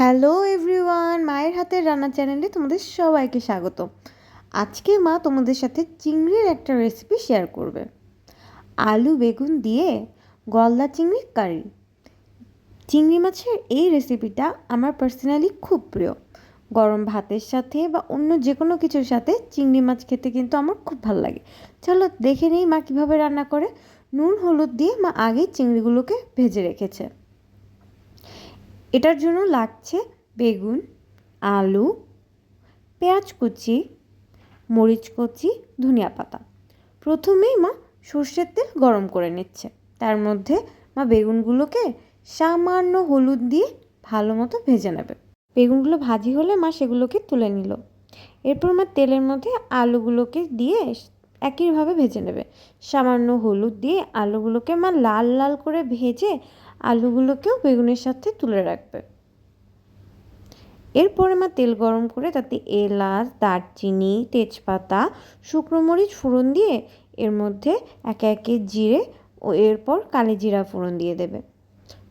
Hello everyone, মায়ের হাতের রান্না চ্যানেলে তোমাদের সবাইকে স্বাগত। আজকে মা তোমাদের সাথে চিংড়ির একটা রেসিপি শেয়ার করবে। আলু বেগুন দিয়ে গলদা চিংড়ির কারি। চিংড়ি মাছের এই রেসিপিটা আমার পার্সোনালি খুব প্রিয়। গরম ভাতের সাথে বা অন্য যে কোনো কিছুর সাথে চিংড়ি মাছ খেতে কিন্তু আমার খুব ভালো লাগে। চলো দেখে নেই মা কীভাবে রান্না করে। নুন হলুদ দিয়ে মা আগেই চিংড়িগুলোকে ভেজে রেখেছে। এটার জন্য লাগছে বেগুন, আলু, পেঁয়াজ কুচি, মরিচ কুচি, ধনিয়া পাতা। প্রথমেই মা সর্ষের তেল গরম করে নিচ্ছে। তার মধ্যে মা বেগুনগুলোকে সামান্য হলুদ দিয়ে ভালো মতো ভেজে নেবে। বেগুনগুলো ভাজি হলে মা সেগুলোকে তুলে নিল। এরপর মা তেলের মধ্যে আলুগুলোকে দিয়ে একইভাবে ভেজে নেবে। সামান্য হলুদ দিয়ে আলুগুলোকে মা লাল লাল করে ভেজে আলুগুলোকেও বেগুনের সাথে তুলে রাখবে। এরপরে মা তেল গরম করে তাতে এলাচ, দারচিনি, তেজপাতা, শুকনো মরিচ ফোড়ন দিয়ে এর মধ্যে একে একে জিরে ও এরপর কালি জিরা ফোড়ন দিয়ে দেবে।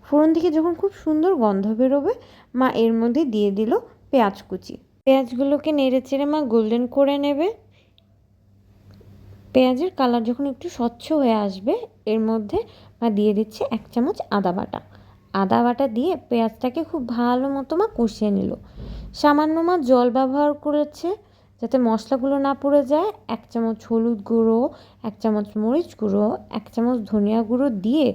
ফোড়ন থেকে যখন খুব সুন্দর গন্ধ বেরোবে মা এর মধ্যে দিয়ে দিল পেঁয়াজ কুচি। পেঁয়াজগুলোকে নেড়ে চেড়ে মা গোল্ডেন করে নেবে। পেঁয়াজের কালার যখন একটু স্বচ্ছ হয়ে আসবে এর মধ্যে মা দিয়ে দিচ্ছে 1 চামচ আদা বাটা। আদা বাটা দিয়ে পেঁয়াজটাকে খুব ভালো মতো মা কষিয়ে নিল। সামান্য মা জল ব্যবহার করেছে যাতে মশলাগুলো না পুড়ে যায়। 1 চামচ হলুদ গুঁড়ো, 1 চামচ মরিচ গুঁড়ো, 1 চামচ ধনিয়া গুঁড়ো দিয়ে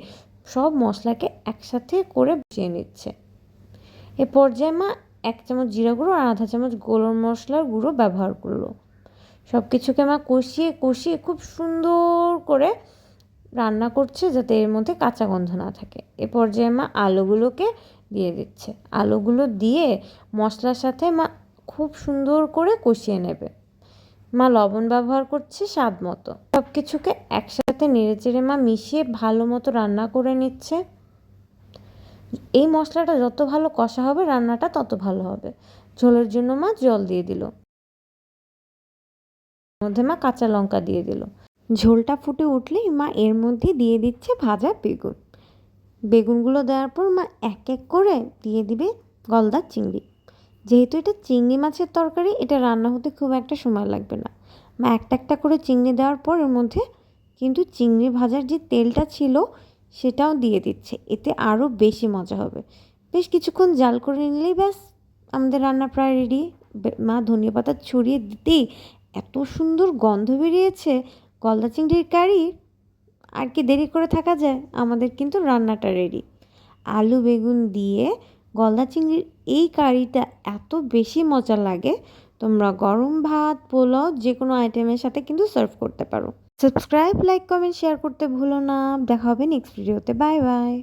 সব মশলাকে একসাথে করে মিশিয়ে নিচ্ছে। এ পর্যায়ে মা 1 চামচ জিরা গুঁড়ো আর আধা চামচ গরম মশলার গুঁড়ো ব্যবহার করলো। সব কিছুকে মা কষিয়ে কষিয়ে খুব সুন্দর করে রান্না করছে যাতে এর মধ্যে কাঁচা গন্ধ না থাকে। এ পর্যায়ে মা আলুগুলোকে দিয়ে দিচ্ছে। আলুগুলো দিয়ে মশলার সাথে মা খুব সুন্দর করে কষিয়ে নেবে। মা লবণ ব্যবহার করছে স্বাদ মতো। সব কিছুকে একসাথে নেড়েচেড়ে মা মিশিয়ে ভালো মতো রান্না করে নিচ্ছে। এই মশলাটা যত ভালো কষা হবে রান্নাটা তত ভালো হবে। ঝোলের জন্য মা জল দিয়ে দিল। মধ্যে মা কাঁচা লঙ্কা দিয়ে দিল। ঝোলটা ফুটে উঠলেই মা এর মধ্যে দিয়ে দিচ্ছে ভাজা বেগুন। বেগুনগুলো দেওয়ার পর মা এক এক করে দিয়ে দিবে গলদা চিংড়ি। যেহেতু এটা চিংড়ি মাছের তরকারি, এটা রান্না হতে খুব একটা সময় লাগবে না। মা একটা একটা করে চিংড়ি দেওয়ার পর এর মধ্যে কিন্তু চিংড়ি ভাজার যে তেলটা ছিল সেটাও দিয়ে দিচ্ছে। এতে আরও বেশি মজা হবে। বেশ কিছুক্ষণ জাল করে নিলেই ব্যাস আমাদের রান্না প্রায় রেডি। মা ধনিয়া পাতা ছড়িয়ে দিতেই এত সুন্দর গন্ধ বেরিয়েছে গলদা চিংড়ির কারি। আর কি দেরি করে থাকা যায়, আমাদের কিন্তু রান্নাটা রেডি। আলু বেগুন দিয়ে গলদা চিংড়ির এই কারিটা এত বেশি মজা লাগে, তোমরা গরম ভাত, পোলাও যে কোনো আইটেমের সাথে কিন্তু সার্ভ করতে পারো। সাবস্ক্রাইব, লাইক, কমেন্ট, শেয়ার করতে ভুলো না। দেখা হবে নেক্সট ভিডিওতে। Bye bye.